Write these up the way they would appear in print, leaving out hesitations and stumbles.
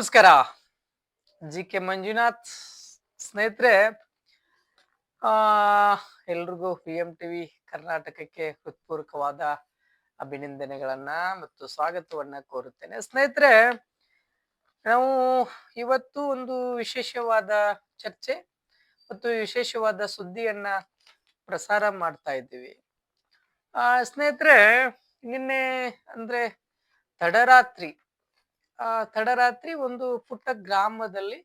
ನಮಸ್ಕಾರ. ಜಿ.ಕೆ. ಮಂಜುನಾಥ್ ಸ್ನೇಹಿತರೆ. ಆ ಎಲ್ರಿಗೂ ಪಿ.ಎಂ.ಟಿ.ವಿ ಕರ್ನಾಟಕಕ್ಕೆ ಹೃತ್ಪೂರ್ವಕವಾದ ಅಭಿನಂದನೆಗಳನ್ನ ಮತ್ತು ಸ್ವಾಗತವನ್ನ ಕೋರುತ್ತೇನೆ. ಸ್ನೇಹಿತರೆ, ನಾವು ಇವತ್ತು ಒಂದು ವಿಶೇಷವಾದ ಚರ್ಚೆ ಮತ್ತು ವಿಶೇಷವಾದ ಸುದ್ದಿಯನ್ನ ಪ್ರಸಾರ ಮಾಡ್ತಾ ಇದ್ದೀವಿ. ಸ್ನೇಹಿತರೆ, ನಿನ್ನೆ ಅಂದ್ರೆ ತಡರಾತ್ರಿ ತಡರಾತ್ರಿ ಒಂದು ಪುಟ್ಟ ಗ್ರಾಮದಲ್ಲಿ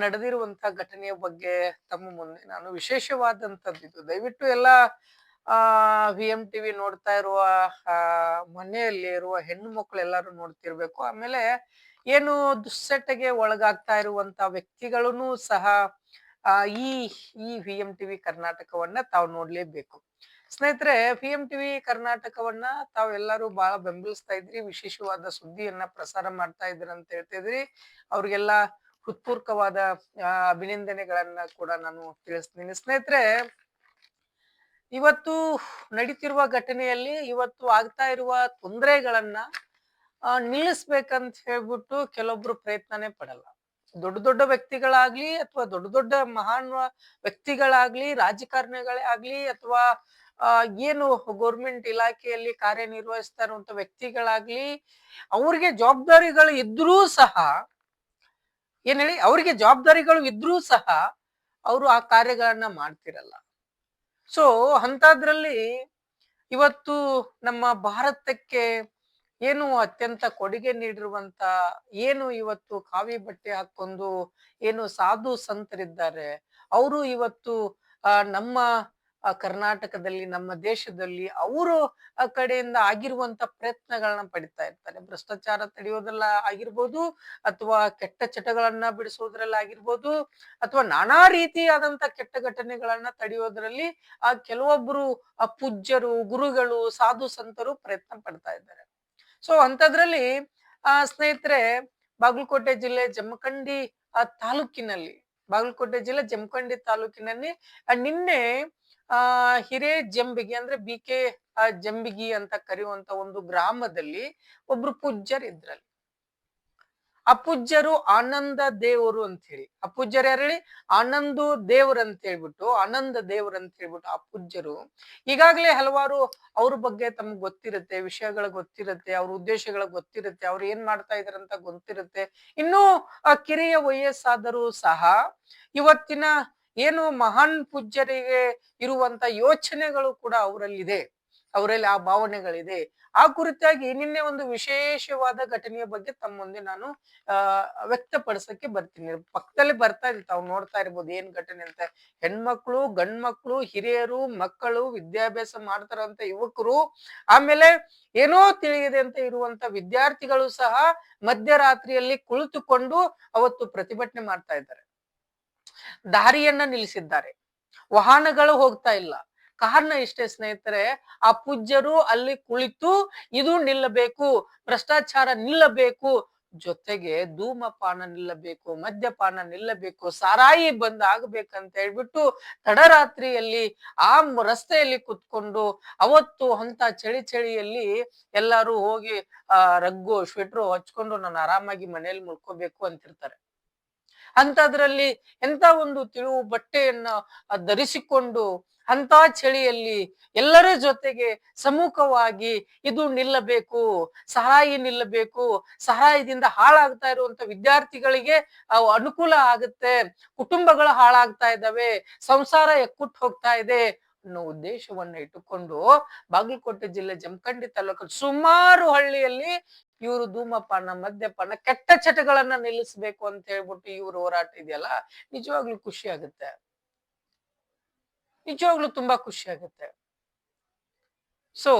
ನಡೆದಿರುವಂತ ಘಟನೆಯ ಬಗ್ಗೆ ತಮ್ಮ ಮುಂದೆ ನಾನು ವಿಶೇಷವಾದಂತದ್ದು ದಯವಿಟ್ಟು ಎಲ್ಲ ವಿ.ಎಂ.ಟಿ.ವಿ ನೋಡ್ತಾ ಇರುವ ಮನೆಯಲ್ಲಿ ಇರುವ ಹೆಣ್ಣು ಮಕ್ಕಳು ಎಲ್ಲರೂ ನೋಡ್ತಿರ್ಬೇಕು. ಆಮೇಲೆ ಏನು ದುಶ್ಚಟಗೆ ಒಳಗಾಗ್ತಾ ಇರುವಂತ ವ್ಯಕ್ತಿಗಳೂ ಸಹ ಈ ಈ ವಿ.ಎಂ.ಟಿ.ವಿ ಕರ್ನಾಟಕವನ್ನ ತಾವು ನೋಡ್ಲೇಬೇಕು. ಸ್ನೇಹಿತರೆ, ವಿ.ಎಂ.ಟಿ.ವಿ ಕರ್ನಾಟಕವನ್ನ ತಾವೆಲ್ಲರೂ ಬಹಳ ಬೆಂಬಲಿಸ್ತಾ ಇದ್ರಿ, ವಿಶೇಷವಾದ ಸುದ್ದಿಯನ್ನ ಪ್ರಸಾರ ಮಾಡ್ತಾ ಇದ್ರಿ ಅಂತ ಹೇಳ್ತಾ ಇದ್ರಿ. ಅವ್ರಿಗೆಲ್ಲ ಹೃತ್ಪೂರ್ವಕವಾದ ಅಭಿನಂದನೆಗಳನ್ನ ಕೂಡ ನಾನು ತಿಳಿಸ್ತೀನಿ. ಸ್ನೇಹಿತರೆ, ಇವತ್ತು ನಡೀತಿರುವ ಘಟನೆಯಲ್ಲಿ ಇವತ್ತು ಆಗ್ತಾ ಇರುವ ತೊಂದರೆಗಳನ್ನ ನಿಲ್ಲಿಸ್ಬೇಕಂತ ಹೇಳ್ಬಿಟ್ಟು ಕೆಲವೊಬ್ರು ಪ್ರಯತ್ನನೇ ಪಡಲ್ಲ. ದೊಡ್ಡ ದೊಡ್ಡ ವ್ಯಕ್ತಿಗಳಾಗ್ಲಿ ಅಥವಾ ದೊಡ್ಡ ದೊಡ್ಡ ಮಹಾನ್ ವ್ಯಕ್ತಿಗಳಾಗ್ಲಿ, ರಾಜಕಾರಣಿಗಳೇ ಆಗ್ಲಿ ಅಥವಾ ಏನು ಗೌರ್ಮೆಂಟ್ ಇಲಾಖೆಯಲ್ಲಿ ಕಾರ್ಯನಿರ್ವಹಿಸ್ತಾ ಇರುವಂತ ವ್ಯಕ್ತಿಗಳಾಗ್ಲಿ, ಅವ್ರಿಗೆ ಜವಾಬ್ದಾರಿಗಳು ಇದ್ರೂ ಸಹ ಅವ್ರಿಗೆ ಜವಾಬ್ದಾರಿಗಳು ಇದ್ರೂ ಸಹ ಅವರು ಆ ಕಾರ್ಯಗಳನ್ನ ಮಾಡ್ತಿರಲ್ಲ. ಸೊ ಅಂತದ್ರಲ್ಲಿ ಇವತ್ತು ನಮ್ಮ ಭಾರತಕ್ಕೆ ಏನು ಅತ್ಯಂತ ಕೊಡುಗೆ ನೀಡಿರುವಂತ ಏನು ಇವತ್ತು ಕಾವಿ ಬಟ್ಟೆ ಹಾಕೊಂಡು ಏನು ಸಾಧು ಸಂತರಿದ್ದಾರೆ, ಅವರು ಇವತ್ತು ನಮ್ಮ ಕರ್ನಾಟಕದಲ್ಲಿ, ನಮ್ಮ ದೇಶದಲ್ಲಿ ಅವರು ಕಡೆಯಿಂದ ಆಗಿರುವಂತ ಪ್ರಯತ್ನಗಳನ್ನ ಪಡಿತಾ ಇರ್ತಾರೆ. ಭ್ರಷ್ಟಾಚಾರ ತಡೆಯೋದೆಲ್ಲ ಆಗಿರ್ಬೋದು, ಅಥವಾ ಕೆಟ್ಟ ಚಟಗಳನ್ನ ಬಿಡಿಸೋದ್ರಲ್ಲಿ ಆಗಿರ್ಬೋದು, ಅಥವಾ ನಾನಾ ರೀತಿಯಾದಂತ ಕೆಟ್ಟ ಘಟನೆಗಳನ್ನ ತಡೆಯೋದ್ರಲ್ಲಿ ಕೆಲವೊಬ್ರು ಪೂಜ್ಯರು, ಗುರುಗಳು, ಸಾಧು ಸಂತರು ಪ್ರಯತ್ನ ಪಡ್ತಾ ಇದ್ದಾರೆ. ಸೊ ಅಂತದ್ರಲ್ಲಿ ಸ್ನೇಹಿತರೆ, ಬಾಗಲಕೋಟೆ ಜಿಲ್ಲೆ ಜಮಖಂಡಿ ತಾಲೂಕಿನಲ್ಲಿ ನಿನ್ನೆ ಹಿರೇಜಂಬಿಗಿ ಅಂದ್ರೆ ಬಿ.ಕೆ. ಜಂಬಿಗಿ ಅಂತ ಕರೆಯುವಂತ ಒಂದು ಗ್ರಾಮದಲ್ಲಿ ಒಬ್ರು ಪೂಜ್ಯರು ಇದ್ರಲ್ಲಿ. ಅಪೂಜ್ಯರು ಆನಂದ ದೇವರು ಅಂತ ಹೇಳಿ, ಅಪೂಜ್ಯರು ಯಾರು ಹೇಳಿ? ಆನಂದ ದೇವ್ರ ಅಂತ ಹೇಳ್ಬಿಟ್ಟು ಅಪೂಜ್ಯರು ಈಗಾಗಲೇ ಹಲವಾರು ಅವ್ರ ಬಗ್ಗೆ ತಮ್ಗೆ ಗೊತ್ತಿರುತ್ತೆ, ವಿಷಯಗಳು ಗೊತ್ತಿರುತ್ತೆ, ಅವ್ರ ಉದ್ದೇಶಗಳು ಗೊತ್ತಿರುತ್ತೆ, ಅವ್ರು ಏನ್ ಮಾಡ್ತಾ ಇದಾರೆ ಅಂತ ಗೊತ್ತಿರುತ್ತೆ. ಇನ್ನು ಕಿರಿಯ ವಯಸ್ಸಾದರೂ ಸಹ ಇವತ್ತಿನ ಏನು ಮಹಾನ್ ಪೂಜ್ಯರಿಗೆ ಇರುವಂತ ಯೋಚನೆಗಳು ಕೂಡ ಅವರಲ್ಲಿ ಆ ಭಾವನೆಗಳಿದೆ. ಆ ಕುರಿತಾಗಿ ನಿನ್ನೆ ಒಂದು ವಿಶೇಷವಾದ ಘಟನೆಯ ಬಗ್ಗೆ ತಮ್ಮ ಮುಂದೆ ನಾನು ವ್ಯಕ್ತಪಡಿಸಕ್ಕೆ ಬರ್ತೀನಿ. ಪಕ್ಕದಲ್ಲಿ ಬರ್ತಾ ಇದೆ, ತಾವು ನೋಡ್ತಾ ಇರ್ಬೋದು ಏನ್ ಘಟನೆ ಅಂತ. ಹೆಣ್ಮಕ್ಳು, ಗಂಡ್ಮಕ್ಳು, ಹಿರಿಯರು, ಮಕ್ಕಳು, ವಿದ್ಯಾಭ್ಯಾಸ ಮಾಡ್ತಾರಂತ ಯುವಕರು, ಆಮೇಲೆ ಏನೋ ತಿಳಿಯದೆ ಅಂತ ಇರುವಂತ ವಿದ್ಯಾರ್ಥಿಗಳು ಸಹ ಮಧ್ಯರಾತ್ರಿಯಲ್ಲಿ ಕುಳಿತುಕೊಂಡು ಅವತ್ತು ಪ್ರತಿಭಟನೆ ಮಾಡ್ತಾ ಇದ್ದಾರೆ. ದಾರಿಯನ್ನ ನಿಲ್ಲಿಸಿದ್ದಾರೆ, ವಾಹನಗಳು ಹೋಗ್ತಾ ಇಲ್ಲ. ಕಾರಣ ಇಷ್ಟೇ ಸ್ನೇಹಿತರೆ, ಆ ಪೂಜ್ಯರು ಅಲ್ಲಿ ಕುಳಿತು ಇದು ನಿಲ್ಲಬೇಕು, ಭ್ರಷ್ಟಾಚಾರ ನಿಲ್ಲಬೇಕು, ಜೊತೆಗೆ ಧೂಮಪಾನ ನಿಲ್ಲಬೇಕು, ಮದ್ಯಪಾನ ನಿಲ್ಲಬೇಕು, ಸಾರಾಯಿ ಬಂದ್ ಆಗ್ಬೇಕಂತ ಹೇಳ್ಬಿಟ್ಟು ತಡರಾತ್ರಿಯಲ್ಲಿ ಆ ರಸ್ತೆಯಲ್ಲಿ ಕುತ್ಕೊಂಡು ಅವತ್ತು ಅಂತ ಚಳಿಯಲ್ಲಿ ಎಲ್ಲಾರು ಹೋಗಿ ರಗ್ಗು ಸ್ವೆಟ್ರು ಹಚ್ಕೊಂಡು ನಾನು ಆರಾಮಾಗಿ ಮನೆಯಲ್ಲಿ ಮುಳ್ಕೋಬೇಕು ಅಂತಿರ್ತಾರೆ. ಅಂತದ್ರಲ್ಲಿ ಎಂತ ಒಂದು ತಿಳುವು ಬಟ್ಟೆಯನ್ನ ಧರಿಸಿಕೊಂಡು ಅಂತ ಚಳಿಯಲ್ಲಿ ಎಲ್ಲರ ಜೊತೆಗೆ ಸಮ್ಮುಖವಾಗಿ ಇದು ನಿಲ್ಲಬೇಕು, ಸಹಾಯ ನಿಲ್ಲಬೇಕು, ಸಹಾಯದಿಂದ ಹಾಳಾಗ್ತಾ ಇರುವಂತ ವಿದ್ಯಾರ್ಥಿಗಳಿಗೆ ಅನುಕೂಲ ಆಗುತ್ತೆ, ಕುಟುಂಬಗಳು ಹಾಳಾಗ್ತಾ ಇದ್ದಾವೆ, ಸಂಸಾರ ಎಕ್ಕುಟ್ಟು ಹೋಗ್ತಾ ಇದೆ ಅನ್ನೋ ಉದ್ದೇಶವನ್ನ ಇಟ್ಟುಕೊಂಡು ಬಾಗಲಕೋಟೆ ಜಿಲ್ಲೆ ಜಮಖಂಡಿ ತಾಲೂಕಲ್ಲಿ ಸುಮಾರು ಹಳ್ಳಿಯಲ್ಲಿ ಇವರು ಧೂಮಪಾನ, ಮದ್ಯಪಾನ, ಕೆಟ್ಟ ಚಟಗಳನ್ನ ನಿಲ್ಲಿಸ್ಬೇಕು ಅಂತ ಹೇಳ್ಬಿಟ್ಟು ಇವ್ರ ಹೋರಾಟ ಇದೆಯಲ್ಲ, ನಿಜವಾಗ್ಲೂ ಖುಷಿ ಆಗುತ್ತೆ, ನಿಜವಾಗ್ಲೂ ತುಂಬಾ ಖುಷಿ ಆಗುತ್ತೆ. ಸೊ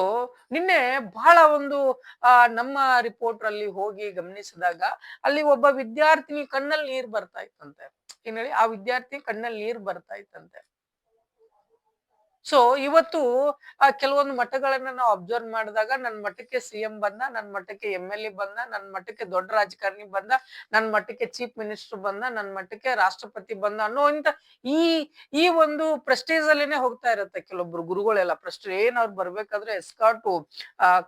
ನಿನ್ನೆ ಬಹಳ ಒಂದು ನಮ್ಮ ರಿಪೋರ್ಟರ್ ಅಲ್ಲಿ ಹೋಗಿ ಗಮನಿಸಿದಾಗ ಅಲ್ಲಿ ಒಬ್ಬ ವಿದ್ಯಾರ್ಥಿನಿ ಕಣ್ಣಲ್ಲಿ ನೀರ್ ಬರ್ತಾ ಇತ್ತಂತೆ. ಏನ್ ಹೇಳಿ, ಆ ವಿದ್ಯಾರ್ಥಿ ಕಣ್ಣಲ್ಲಿ ನೀರ್ ಬರ್ತಾ ಇತ್ತಂತೆ. ಸೊ ಇವತ್ತು ಕೆಲವೊಂದು ಮಠಗಳನ್ನ ನಾವು ಅಬ್ಸರ್ವ್ ಮಾಡಿದಾಗ ನನ್ ಮಠಕ್ಕೆ ಸಿಎಂ ಬಂದ, ನನ್ ಮಠಕ್ಕೆ MLA ಬಂದ, ನನ್ ಮಠಕ್ಕೆ ದೊಡ್ಡ ರಾಜಕಾರಣಿ ಬಂದ, ನನ್ ಮಠಕ್ಕೆ ಚೀಫ್ ಮಿನಿಸ್ಟರ್ ಬಂದ, ನನ್ ಮಠಕ್ಕೆ ರಾಷ್ಟ್ರಪತಿ ಬಂದ ಅನ್ನೋ ಈ ಈ ಒಂದು ಪ್ರೆಸ್ಟೇಜ್ ಅಲ್ಲೇನೆ ಹೋಗ್ತಾ ಇರತ್ತೆ ಕೆಲವೊಬ್ರು ಗುರುಗಳೆಲ್ಲ. ಏನ್ ಅವ್ರು ಬರ್ಬೇಕಾದ್ರೆ ಎಸ್ಕಾರ್ಟು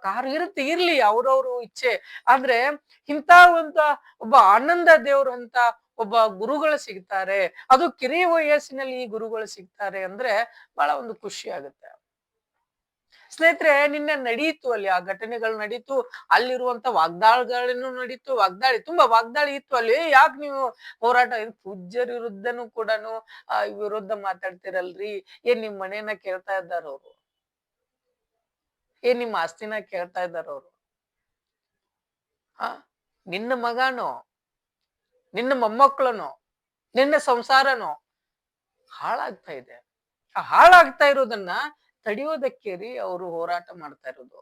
ಕಾರ್ ಇರುತ್ತೆ, ಇರ್ಲಿ ಅವ್ರವ್ರು ಇಚ್ಛೆ. ಆದ್ರೆ ಇಂತ ಒಂದು ಒಬ್ಬ ಆನಂದ ದೇವ್ರು ಅಂತ ಒಬ್ಬ ಗುರುಗಳು ಸಿಗ್ತಾರೆ, ಅದು ಕಿರಿಯ ವಯಸ್ಸಿನಲ್ಲಿ ಈ ಗುರುಗಳು ಸಿಗ್ತಾರೆ ಅಂದ್ರೆ ಬಹಳ ಒಂದು ಖುಷಿ ಆಗುತ್ತೆ. ಸ್ನೇಹಿತರೆ, ನಿನ್ನೆ ನಡೀತು ಅಲ್ಲಿ ಆ ಘಟನೆಗಳು ನಡೀತು, ಅಲ್ಲಿರುವಂತ ವಾಗ್ದಾಳಿಗಳನ್ನು ನಡೀತು, ತುಂಬಾ ವಾಗ್ದಾಳಿ ಇತ್ತು ಅಲ್ಲಿ. ಯಾಕೆ ನೀವು ಹೋರಾಟ ಪೂಜ್ಯರ ವಿರುದ್ಧನೂ ಕೂಡನು ವಿರುದ್ಧ ಮಾತಾಡ್ತಿರಲ್ರಿ? ಏನ್ ನಿಮ್ ಮನೇನ ಕೇಳ್ತಾ ಇದ್ದಾರ ಅವ್ರು? ಏನ್ ನಿಮ್ ಆಸ್ತಿನ ಕೇಳ್ತಾ ಇದ್ದಾರ ಅವ್ರು? ಆ ನಿನ್ನ ಮಗನೋ, ನಿನ್ನ ಮೊಮ್ಮಕ್ಕಳನೋ, ನಿನ್ನ ಸಂಸಾರನೋ ಹಾಳಾಗ್ತಾ ಇದೆ. ಆ ಹಾಳಾಗ್ತಾ ಇರೋದನ್ನ ತಡೆಯೋದಕ್ಕೆ ರೀ ಅವರು ಹೋರಾಟ ಮಾಡ್ತಾ ಇರೋದು.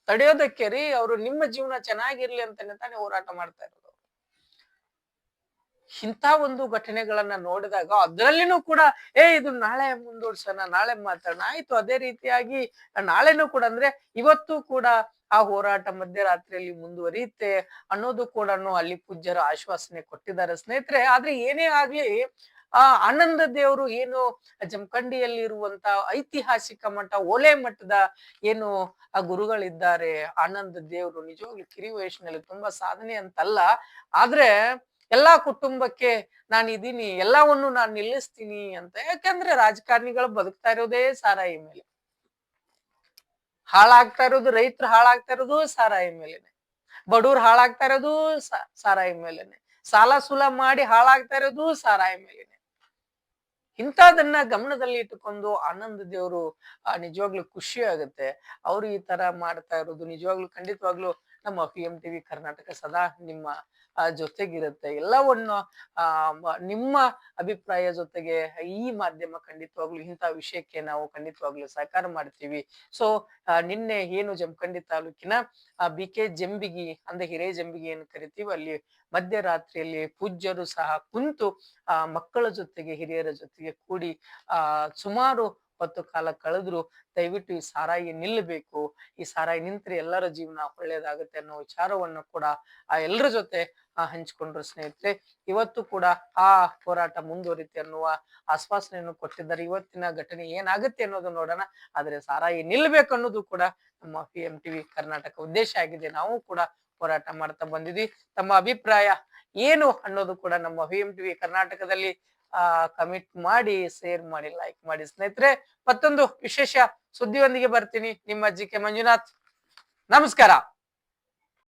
ತಡೆಯೋದಕ್ಕೆ ರೀ ಅವರು ನಿಮ್ಮ ಜೀವನ ಚೆನ್ನಾಗಿರ್ಲಿ ಅಂತಾನೆ ತಾನೇ ಹೋರಾಟ ಮಾಡ್ತಾ ಇರೋದು. ಇಂಥ ಒಂದು ಘಟನೆಗಳನ್ನ ನೋಡಿದಾಗ ಅದ್ರಲ್ಲಿನೂ ಕೂಡ ಇದು ನಾಳೆ ಮುಂದೂಡ್ಸೋಣ, ನಾಳೆ ಮಾತಾಡೋಣ, ಆಯ್ತು ಅದೇ ರೀತಿಯಾಗಿ ನಾಳೆನೂ ಕೂಡ ಅಂದ್ರೆ ಇವತ್ತು ಕೂಡ ಆ ಹೋರಾಟ ಮಧ್ಯರಾತ್ರಿಯಲ್ಲಿ ಮುಂದುವರಿಯುತ್ತೆ ಅನ್ನೋದು ಕೂಡ ಅಲ್ಲಿ ಪೂಜ್ಯರು ಆಶ್ವಾಸನೆ ಕೊಟ್ಟಿದ್ದಾರೆ ಸ್ನೇಹಿತರೆ. ಆದ್ರೆ ಏನೇ ಆಗ್ಲಿ ಆನಂದ ದೇವರು ಏನು ಜಮಖಂಡಿಯಲ್ಲಿ ಇರುವಂತ ಐತಿಹಾಸಿಕ ಮಠ ಓಲೆ ಮಠದ ಏನು ಆ ಗುರುಗಳಿದ್ದಾರೆ, ಆನಂದ ದೇವರು ನಿಜವಾಗ್ಲೂ ಕಿರಿ ವಯಸ್ಸಿನಲ್ಲಿ ತುಂಬಾ ಸಾಧನೆ ಅಂತಲ್ಲ. ಆದ್ರೆ ಎಲ್ಲಾ ಕುಟುಂಬಕ್ಕೆ ನಾನಿದೀನಿ, ಎಲ್ಲವನ್ನು ನಾನ್ ನಿಲ್ಲಿಸ್ತೀನಿ ಅಂತ. ಯಾಕಂದ್ರೆ ರಾಜಕಾರಣಿಗಳು ಬದುಕ್ತಾ ಇರೋದೇ ಸಾರಾಯಿ ಮೇಲೆ, ಹಾಳಾಗ್ತಾ ಇರೋದು, ರೈತರು ಹಾಳಾಗ್ತಾ ಇರೋದು ಸಾರಾಯಿ ಮೇಲೆನೆ, ಬಡವ್ರು ಹಾಳಾಗ್ತಾ ಇರೋದು ಸಾರಾಯಿ ಮೇಲೆನೆ, ಸಾಲ ಸುಲ ಮಾಡಿ ಹಾಳಾಗ್ತಾ ಇರೋದು ಸಾರಾಯಿ ಮೇಲೆನೆ. ಇಂಥದನ್ನ ಗಮನದಲ್ಲಿ ಇಟ್ಟುಕೊಂಡು ಆನಂದ ದೇವರು ನಿಜವಾಗ್ಲೂ ಖುಷಿ ಆಗುತ್ತೆ. ಅವ್ರು ಈ ತರ ಮಾಡ್ತಾ ಇರೋದು ನಿಜವಾಗ್ಲೂ ಖಂಡಿತವಾಗ್ಲೂ ನಮ್ಮ PMTV ಕರ್ನಾಟಕ ಸದಾ ನಿಮ್ಮ ಜೊತೆಗಿರುತ್ತೆ. ಎಲ್ಲವನ್ನು ನಿಮ್ಮ ಅಭಿಪ್ರಾಯ ಜೊತೆಗೆ ಈ ಮಾಧ್ಯಮ ಖಂಡಿತವಾಗ್ಲೂ ಇಂಥ ವಿಷಯಕ್ಕೆ ನಾವು ಖಂಡಿತವಾಗ್ಲೂ ಸಹಕಾರ ಮಾಡ್ತೀವಿ. ಸೊ ನಿನ್ನೆ ಏನು ಜಮಖಂಡಿ ತಾಲೂಕಿನ BK ಜಂಬಿಗಿ ಅಂದ್ರೆ ಹಿರೇಜಂಬಿಗಿ ಏನು ಕರಿತೀವಿ, ಅಲ್ಲಿ ಮಧ್ಯರಾತ್ರಿಯಲ್ಲಿ ಪೂಜ್ಯರು ಸಹ ಕುಂತು ಮಕ್ಕಳ ಜೊತೆಗೆ ಹಿರಿಯರ ಜೊತೆಗೆ ಕೂಡಿ ಸುಮಾರು ಹೊತ್ತು ಕಾಲ ಕಳೆದ್ರು. ದಯವಿಟ್ಟು ಈ ಸಾರಾಯಿ ನಿಲ್ಲಬೇಕು, ಈ ಸಾರಾಯಿ ನಿಂತ್ರೆ ಎಲ್ಲರ ಜೀವನ ಒಳ್ಳೇದಾಗುತ್ತೆ ಅನ್ನೋ ವಿಚಾರವನ್ನು ಕೂಡ ಎಲ್ಲರ ಜೊತೆ ಹಂಚಿಕೊಂಡ್ರು ಸ್ನೇಹಿತರೆ. ಇವತ್ತು ಕೂಡ ಆ ಹೋರಾಟ ಮುಂದುವರಿತೆ ಅನ್ನುವ ಆಶ್ವಾಸನೆಯನ್ನು ಕೊಟ್ಟಿದ್ದಾರೆ. ಇವತ್ತಿನ ಘಟನೆ ಏನಾಗುತ್ತೆ ಅನ್ನೋದು ನೋಡೋಣ. ಆದ್ರೆ ಸಾರಾಯಿ ನಿಲ್ಬೇಕು ಅನ್ನೋದು ಕೂಡ ನಮ್ಮ PMTV ಕರ್ನಾಟಕ ಉದ್ದೇಶ ಆಗಿದೆ. ನಾವು ಕೂಡ ಹೋರಾಟ ಮಾಡ್ತಾ ಬಂದಿದ್ವಿ. ತಮ್ಮ ಅಭಿಪ್ರಾಯ ಏನು ಅನ್ನೋದು ಕೂಡ ನಮ್ಮ PMTV ಕರ್ನಾಟಕದಲ್ಲಿ ಕಮೆಂಟ್ ಮಾಡಿ, ಶೇರ್ ಮಾಡಿ, ಲೈಕ್ ಮಾಡಿ ಸ್ನೇಹಿತರೆ. ಮತ್ತೊಂದು ವಿಶೇಷ ಸುದ್ದಿಯೊಂದಿಗೆ ಬರ್ತೀನಿ. ನಿಮ್ಮ GK ಮಂಜುನಾಥ್. ನಮಸ್ಕಾರ.